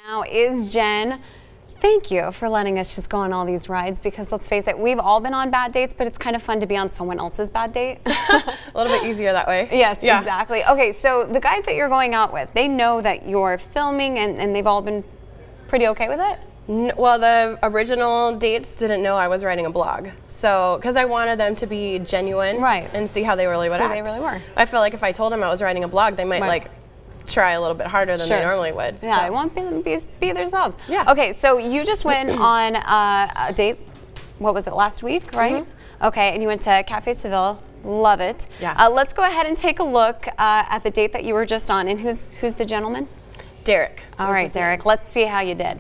Now is Jen. Thank you for letting us just go on all these rides, because let's face it, we've all been on bad dates, but it's kind of fun to be on someone else's bad date. A little bit easier that way. Yes, yeah. Exactly. Okay, so the guys that you're going out with, they know that you're filming and they've all been pretty okay with it? Well, the original dates didn't know I was writing a blog, so because I wanted them to be genuine, right, and see how they really would act. They really were. I feel like if I told them I was writing a blog, they might like try a little bit harder than they normally would. Yeah, so. they won't be themselves. Yeah. Okay, so you just went on a date. What was it, last week, right? Mm-hmm. Okay, and you went to Cafe Seville. Love it. Yeah. Let's go ahead and take a look at the date that you were just on. And who's the gentleman? Derek. All right, Derek. Let's see how you did.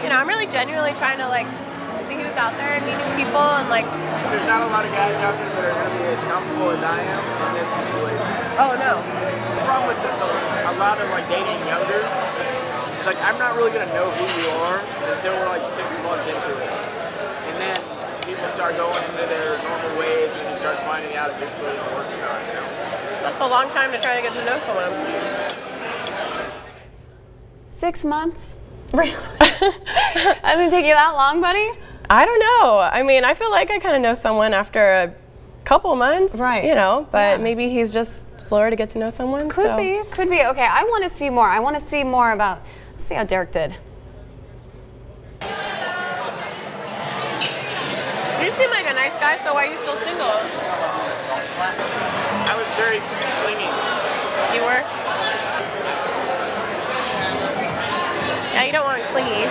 You know, I'm really genuinely trying to see who's out there and meet new people and There's not a lot of guys out there that are going to be as comfortable as I am in this situation. Oh no. The problem with a lot of dating younger, it's I'm not really going to know who you are until we're 6 months into it, and then people start going into their normal ways and you start finding out if this really works or not. You know? That's a long time to try to get to know someone. 6 months? Really? Doesn't take you that long, buddy? I don't know. I mean, I feel like I kind of know someone after a couple months, right? You know, but maybe he's just slower to get to know someone. Could be. Okay, I want to see more. I want to see more about. Let's see how Derek did. You seem like a nice guy, so why are you still single? I was very clingy. You were? Yeah, you don't want clingy.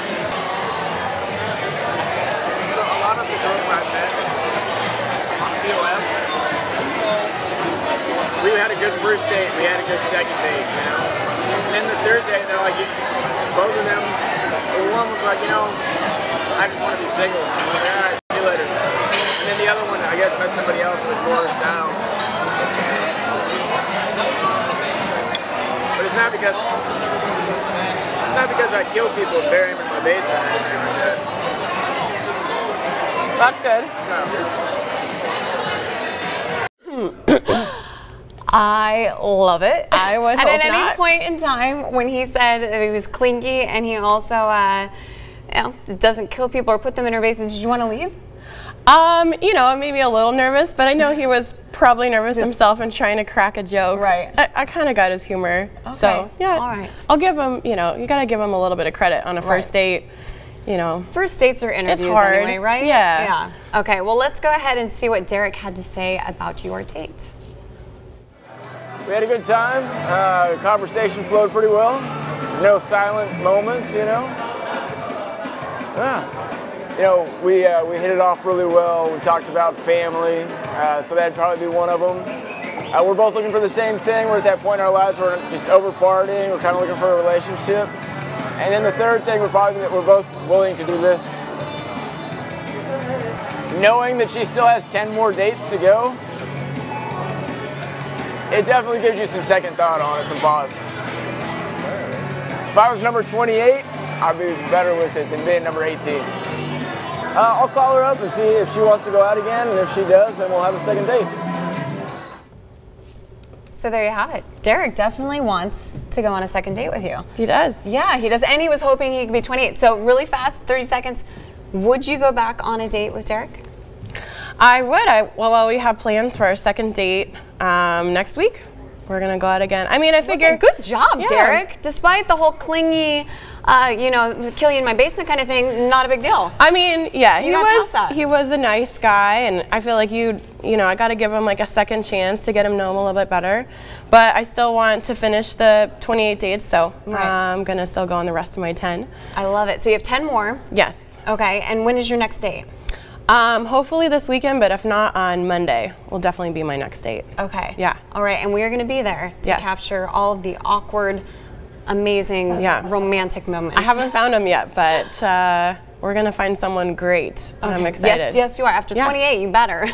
So a lot of the girls I've met on POF, we had a good first date, we had a good second date, you know? And then the third date, they're both of them, one was I just want to be single. I'm like, all right, see you later. And then the other one, I guess, met somebody else who was more down. But it's not because I kill people and bury them in my basement or anything like that. That's good. No. I love it. I would hope And at not. any point in time when he said that he was clingy and he also doesn't kill people or put them in her basement, did you want to leave? You know, maybe a little nervous, but I know he was probably nervous himself and trying to crack a joke. Right. I kind of got his humor. Okay. So, yeah. All right. I'll give him, you got to give him a little bit of credit on a first date. You know. First dates are interviews anyway, right? Yeah. Yeah. Okay, well, let's go ahead and see what Derek had to say about your date. We had a good time. The conversation flowed pretty well. No silent moments, you know. Yeah. You know, we hit it off really well. We talked about family, so that'd probably be one of them. We're both looking for the same thing. We're at that point in our lives where we're just over partying. We're kind of looking for a relationship. And then the third thing, we're both willing to do this. Knowing that she still has 10 more dates to go, it definitely gives you some second thought on it, some pause. If I was number 28, I'd be better with it than being number 18. I'll call her up and see if she wants to go out again, and if she does, then we'll have a second date. So there you have it. Derek definitely wants to go on a second date with you. He does. Yeah, he does. And he was hoping he could be 28. So really fast, 30 seconds. Would you go back on a date with Derek? I would. Well, we have plans for our second date next week. We're going to go out again. I mean, I figure... Okay, good job, Derek. Despite the whole clingy, kill you in my basement kind of thing, not a big deal. I mean, yeah, he was a nice guy, and I feel like I got to give him a second chance to get him know him a little bit better. But I still want to finish the 28 dates, so I'm going to still go on the rest of my 10. I love it. So you have 10 more. Yes. Okay, and when is your next date? Hopefully this weekend, but if not, on Monday will definitely be my next date. Okay. Yeah. All right, and we are going to be there to capture all of the awkward, amazing, romantic moments. I haven't found them yet, but we're going to find someone great, and I'm excited. Yes, you are. After 28, you better.